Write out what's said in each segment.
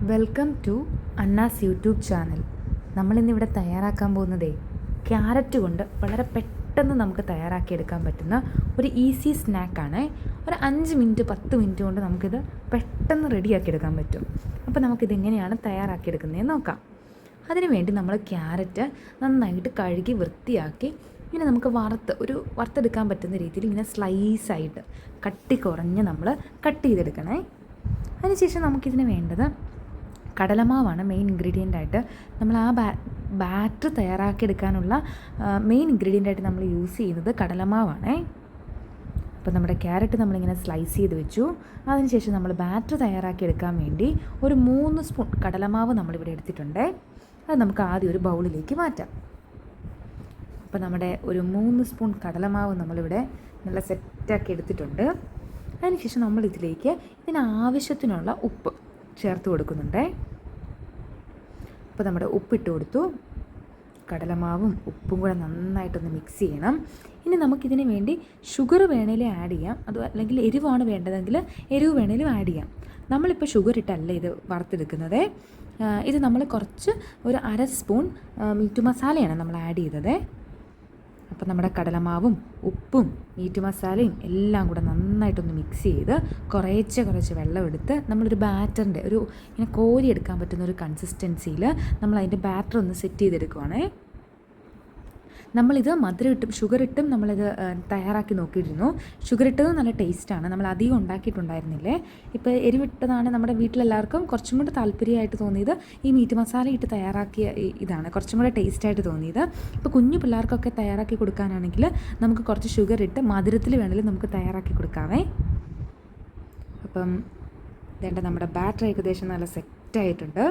Welcome to Anna's YouTube channel. നമ്മളിന്നിവിടെ തയ്യാറാക്കാൻ പോകുന്നതേ ക്യാരറ്റ് കൊണ്ട് വളരെ പെട്ടെന്ന് നമുക്ക് തയ്യാറാക്കിയെടുക്കാൻ പറ്റുന്ന ഒരു ഈസി സ്നാക്കാണ്. ഒരു 5 മിനിറ്റ് 10 മിനിറ്റ് കൊണ്ട് നമുക്കിത് പെട്ടെന്ന് റെഡിയാക്കിയെടുക്കാൻ പറ്റും. അപ്പോൾ നമുക്കിതെങ്ങനെയാണ് തയ്യാറാക്കിയെടുക്കുന്നതെന്ന് നോക്കാം. അതിനുവേണ്ടി നമ്മൾ ക്യാരറ്റ് നന്നായിട്ട് കഴുകി വൃത്തിയാക്കി ഇങ്ങനെ നമുക്ക് വറുത്തെടുക്കാൻ പറ്റുന്ന രീതിയിൽ ഇങ്ങനെ സ്ലൈസായിട്ട് കട്ടി കുറഞ്ഞ് നമ്മൾ കട്ട് ചെയ്തെടുക്കണേ. അതിനുശേഷം നമുക്കിതിന് വേണ്ടത് കടലമാവാണ്. മെയിൻ ഇൻഗ്രീഡിയൻ്റായിട്ട് നമ്മൾ ആ ബാറ്റർ തയ്യാറാക്കിയെടുക്കാനുള്ള മെയിൻ ഇൻഗ്രീഡിയൻ്റായിട്ട് നമ്മൾ യൂസ് ചെയ്യുന്നത് കടലമാവാണേ. അപ്പോൾ നമ്മുടെ ക്യാരറ്റ് നമ്മളിങ്ങനെ സ്ലൈസ് ചെയ്ത് വെച്ചു. അതിനുശേഷം നമ്മൾ ബാറ്റർ തയ്യാറാക്കിയെടുക്കാൻ വേണ്ടി ഒരു 3 സ്പൂൺ കടലമാവ് നമ്മളിവിടെ എടുത്തിട്ടുണ്ട്. അത് നമുക്ക് ആദ്യം ഒരു ബൗളിലേക്ക് മാറ്റാം. അപ്പോൾ നമ്മുടെ ഒരു 3 സ്പൂൺ കടലമാവ് നമ്മളിവിടെ നല്ല സെറ്റാക്കി എടുത്തിട്ടുണ്ട്. അതിനുശേഷം നമ്മൾ ഇതിനാവശ്യത്തിനുള്ള ഉപ്പ് ചേർത്ത് കൊടുക്കുന്നുണ്ട്. അപ്പോൾ നമ്മുടെ ഉപ്പിട്ട് കൊടുത്തു. കടലമാവും ഉപ്പും കൂടെ നന്നായിട്ടൊന്ന് മിക്സ് ചെയ്യണം. ഇനി നമുക്കിതിന് വേണ്ടി ഷുഗർ വേണേലും ആഡ് ചെയ്യാം, അല്ലെങ്കിൽ എരിവാണ് വേണ്ടതെങ്കിൽ എരിവ് വേണേലും ആഡ് ചെയ്യാം. നമ്മളിപ്പോൾ ഷുഗർ ഇട്ടല്ല ഇത് വറുത്തെടുക്കുന്നത്. ഇത് നമ്മൾ ഒരു 1/2 സ്പൂൺ മീറ്റ് മസാലയാണ് നമ്മൾ ആഡ് ചെയ്തത്. അപ്പോൾ നമ്മുടെ കടലമാവും ഉപ്പും മീറ്റ് മസാലയും എല്ലാം കൂടെ നന്നായിട്ടൊന്ന് മിക്സ് ചെയ്ത് കുറച്ച് വെള്ളം എടുത്ത് നമ്മളൊരു ബാറ്ററിൻ്റെ ഇങ്ങനെ കോരിയെടുക്കാൻ പറ്റുന്ന ഒരു കൺസിസ്റ്റൻസിയിൽ നമ്മൾ അതിൻ്റെ ബാറ്റർ ഒന്ന് സെറ്റ് ചെയ്തെടുക്കുവാണേ. നമ്മളിത് മധുരം ഇട്ടും ഷുഗർ ഇട്ടും നമ്മളിത് തയ്യാറാക്കി നോക്കിയിരുന്നു. ഷുഗർ ഇട്ടതും നല്ല ടേസ്റ്റാണ്. നമ്മൾ അധികം ഉണ്ടാക്കിയിട്ടുണ്ടായിരുന്നില്ലേ. ഇപ്പോൾ എരിവിട്ടതാണ് നമ്മുടെ വീട്ടിലെല്ലാവർക്കും കുറച്ചും കൂടെ താല്പര്യമായിട്ട് തോന്നിയത്. ഈ മീറ്റ് മസാല ഇട്ട് തയ്യാറാക്കിയ ഇതാണ് കുറച്ചും കൂടെ ടേസ്റ്റായിട്ട് തോന്നിയത്. ഇപ്പോൾ കുഞ്ഞു പിള്ളേർക്കൊക്കെ തയ്യാറാക്കി കൊടുക്കാനാണെങ്കിൽ നമുക്ക് കുറച്ച് ഷുഗർ ഇട്ട് മധുരത്തിൽ വേണമെങ്കിലും നമുക്ക് തയ്യാറാക്കി കൊടുക്കാമേ. അപ്പം ഇതേണ്ട നമ്മുടെ ബാറ്റർ ഏകദേശം നല്ല സെറ്റായിട്ടുണ്ട്.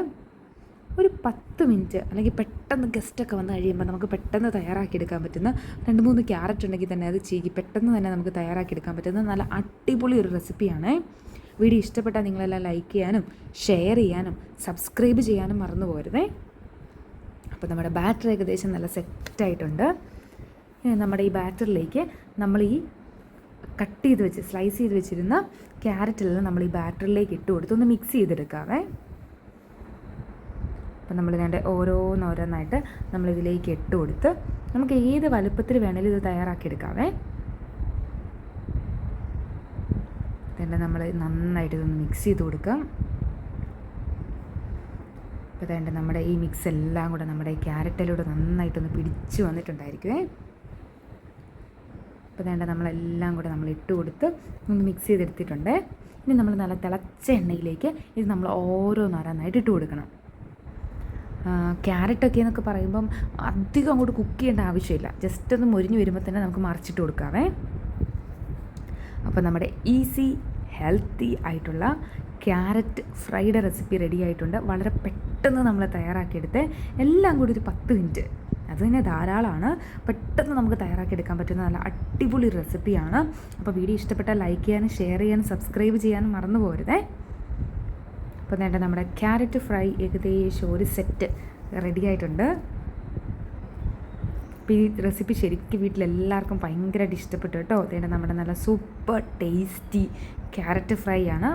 ഒരു 10 മിനിറ്റ് അല്ലെങ്കിൽ പെട്ടെന്ന് ഗസ്റ്റൊക്കെ വന്നു കഴിയുമ്പോൾ നമുക്ക് പെട്ടെന്ന് തയ്യാറാക്കിയെടുക്കാൻ പറ്റുന്ന 2-3 ക്യാരറ്റ് ഉണ്ടെങ്കിൽ തന്നെ അത് ചീകി പെട്ടെന്ന് തന്നെ നമുക്ക് തയ്യാറാക്കിയെടുക്കാൻ പറ്റുന്ന നല്ല അടിപൊളി ഒരു റെസിപ്പിയാണ്. വീഡിയോ ഇഷ്ടപ്പെട്ടാൽ നിങ്ങളെല്ലാം ലൈക്ക് ചെയ്യാനും ഷെയർ ചെയ്യാനും സബ്സ്ക്രൈബ് ചെയ്യാനും മറന്നു പോരുതേ. അപ്പോൾ നമ്മുടെ ബാറ്റർ ഏകദേശം നല്ല സെറ്റായിട്ടുണ്ട്. നമ്മുടെ ഈ ബാറ്ററിലേക്ക് നമ്മൾ ഈ സ്ലൈസ് ചെയ്ത് വെച്ചിരുന്ന ക്യാരറ്റെല്ലാം നമ്മൾ ഈ ബാറ്ററിലേക്ക് ഇട്ട് കൊടുത്ത് ഒന്ന് മിക്സ് ചെയ്തെടുക്കാവേ. അപ്പോൾ നമ്മൾ ഇതിൻ്റെ ഓരോന്നായിട്ട് നമ്മളിതിലേക്ക് ഇട്ട് കൊടുത്ത് നമുക്ക് ഏത് വലുപ്പത്തിൽ വേണമെങ്കിലും ഇത് തയ്യാറാക്കിയെടുക്കാവേ. ഇതിൻ്റെ നമ്മൾ നന്നായിട്ട് ഇതൊന്ന് മിക്സ് ചെയ്ത് കൊടുക്കാം. അപ്പോൾ ഇതേണ്ട നമ്മുടെ ഈ മിക്സ് എല്ലാം കൂടെ നമ്മുടെ ഈ ക്യാരറ്റിലൂടെ നന്നായിട്ടൊന്ന് പിടിച്ച് വന്നിട്ടുണ്ടായിരിക്കുമേ. അപ്പോൾ ഇതേണ്ട നമ്മളെല്ലാം കൂടെ നമ്മൾ ഇട്ട് കൊടുത്ത് ഒന്ന് മിക്സ് ചെയ്തെടുത്തിട്ടുണ്ട്. ഇനി നമ്മൾ നല്ല തിളച്ച എണ്ണയിലേക്ക് ഇത് നമ്മൾ ഓരോന്നായിട്ട് ഇട്ട് കൊടുക്കണം. ക്യാരറ്റൊക്കെ എന്നൊക്കെ പറയുമ്പം അധികം അങ്ങോട്ട് കുക്ക് ചെയ്യേണ്ട ആവശ്യമില്ല. ജസ്റ്റ് ഒന്ന് മൊരിഞ്ഞ് വരുമ്പോൾ തന്നെ നമുക്ക് മറിച്ചിട്ട് കൊടുക്കാവേ. അപ്പോൾ നമ്മുടെ ഈസി ഹെൽത്തി ആയിട്ടുള്ള ക്യാരറ്റ് ഫ്രൈഡ് റെസിപ്പി റെഡി ആയിട്ടുണ്ട്. വളരെ പെട്ടെന്ന് നമ്മൾ തയ്യാറാക്കിയെടുത്ത് എല്ലാം കൂടി ഒരു 10 മിനിറ്റ് അത് തന്നെ ധാരാളമാണ്. പെട്ടെന്ന് നമുക്ക് തയ്യാറാക്കിയെടുക്കാൻ പറ്റുന്ന നല്ല അടിപൊളി റെസിപ്പിയാണ്. അപ്പോൾ വീഡിയോ ഇഷ്ടപ്പെട്ടാൽ ലൈക്ക് ചെയ്യാനും ഷെയർ ചെയ്യാനും സബ്സ്ക്രൈബ് ചെയ്യാനും മറന്നു പോരുതേ. അപ്പോൾ വേണ്ട നമ്മുടെ ക്യാരറ്റ് ഫ്രൈ ഏകദേശം ഒരു സെറ്റ് റെഡി ആയിട്ടുണ്ട്. അപ്പോൾ ഈ റെസിപ്പി ശരിക്കും വീട്ടിലെല്ലാവർക്കും ഭയങ്കരമായിട്ട് ഇഷ്ടപ്പെട്ടു കേട്ടോ. അതേണ്ട നമ്മുടെ നല്ല സൂപ്പർ ടേസ്റ്റി ക്യാരറ്റ് ഫ്രൈ ആണ്.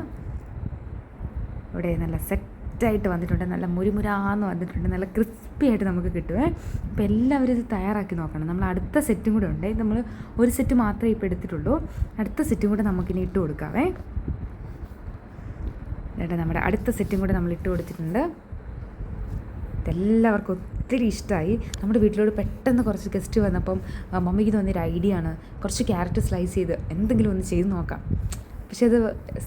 ഇവിടെ നല്ല സെറ്റായിട്ട് വന്നിട്ടുണ്ട്. നല്ല മുരുമുരാന്ന് വന്നിട്ടുണ്ട്. നല്ല ക്രിസ്പി ആയിട്ട് നമുക്ക് കിട്ടുമേ. അപ്പോൾ എല്ലാവരും ഇത് തയ്യാറാക്കി നോക്കണം. നമ്മൾ അടുത്ത സെറ്റും കൂടെ ഉണ്ട്. ഇത് നമ്മൾ ഒരു സെറ്റ് മാത്രമേ ഇപ്പോൾ എടുത്തിട്ടുള്ളൂ. അടുത്ത സെറ്റും കൂടെ നമുക്കിനി ഇട്ട് കൊടുക്കാവേ. എന്നിട്ട് നമ്മുടെ അടുത്ത സെറ്റും കൂടെ നമ്മൾ ഇട്ട് കൊടുത്തിട്ടുണ്ട്. ഇതെല്ലാവർക്കും ഒത്തിരി ഇഷ്ടമായി. നമ്മുടെ വീട്ടിലോട് പെട്ടെന്ന് കുറച്ച് ഗസ്റ്റ് വന്നപ്പം മമ്മിക്ക് തോന്നിയൊരു ഐഡിയ ആണ് കുറച്ച് ക്യാരറ്റ് സ്ലൈസ് ചെയ്ത് എന്തെങ്കിലും ഒന്ന് ചെയ്ത് നോക്കാം. പക്ഷേ അത്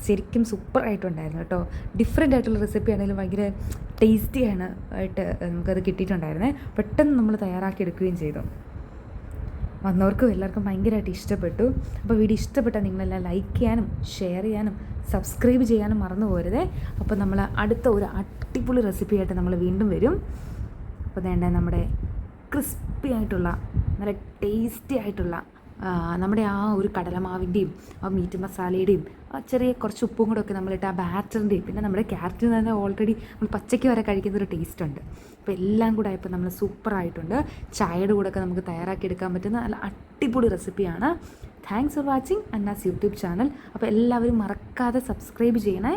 ശരിക്കും സൂപ്പറായിട്ടുണ്ടായിരുന്നു കേട്ടോ. ഡിഫറെൻ്റ് ആയിട്ടുള്ള റെസിപ്പി ആണെങ്കിലും ഭയങ്കര ടേസ്റ്റിയാണ് ആയിട്ട് നമുക്കത് കിട്ടിയിട്ടുണ്ടായിരുന്നേ. പെട്ടെന്ന് നമ്മൾ തയ്യാറാക്കിയെടുക്കുകയും ചെയ്തു. വന്നവർക്കും എല്ലാവർക്കും ഭയങ്കരമായിട്ട് ഇഷ്ടപ്പെട്ടു. അപ്പോൾ വീഡിയോ ഇഷ്ടപ്പെട്ടാൽ നിങ്ങളെല്ലാം ലൈക്ക് ചെയ്യാനും ഷെയർ ചെയ്യാനും സബ്സ്ക്രൈബ് ചെയ്യാനും മറന്നു പോരുതേ. അപ്പോൾ നമ്മൾ അടുത്ത ഒരു അടിപൊളി റെസിപ്പിയായിട്ട് നമ്മൾ വീണ്ടും വരും. അപ്പോൾ വേണ്ട നമ്മുടെ ക്രിസ്പി ആയിട്ടുള്ള നല്ല ടേസ്റ്റി ആയിട്ടുള്ള നമ്മുടെ ആ ഒരു കടലമാവിൻ്റെയും ആ മീറ്റ് മസാലയുടെയും ചെറിയ കുറച്ച് ഉപ്പും കൂടെ ഒക്കെ നമ്മളിട്ട് ആ ബാറ്ററിൻ്റെയും പിന്നെ നമ്മുടെ ക്യാരറ്റിന് തന്നെ ഓൾറെഡി നമ്മൾ പച്ചയ്ക്ക് വരെ കഴിക്കുന്നൊരു ടേസ്റ്റ് ഉണ്ട്. അപ്പോൾ എല്ലാം കൂടെ ആയപ്പോൾ നമ്മൾ സൂപ്പറായിട്ടുണ്ട്. ചായയുടെ കൂടെ ഒക്കെ നമുക്ക് തയ്യാറാക്കിയെടുക്കാൻ പറ്റുന്ന നല്ല അടിപൊളി റെസിപ്പിയാണ്. Thanks for watching Anna's YouTube channel. അപ്പോൾ എല്ലാവരും മറക്കാതെ സബ്സ്ക്രൈബ് ചെയ്യണേ.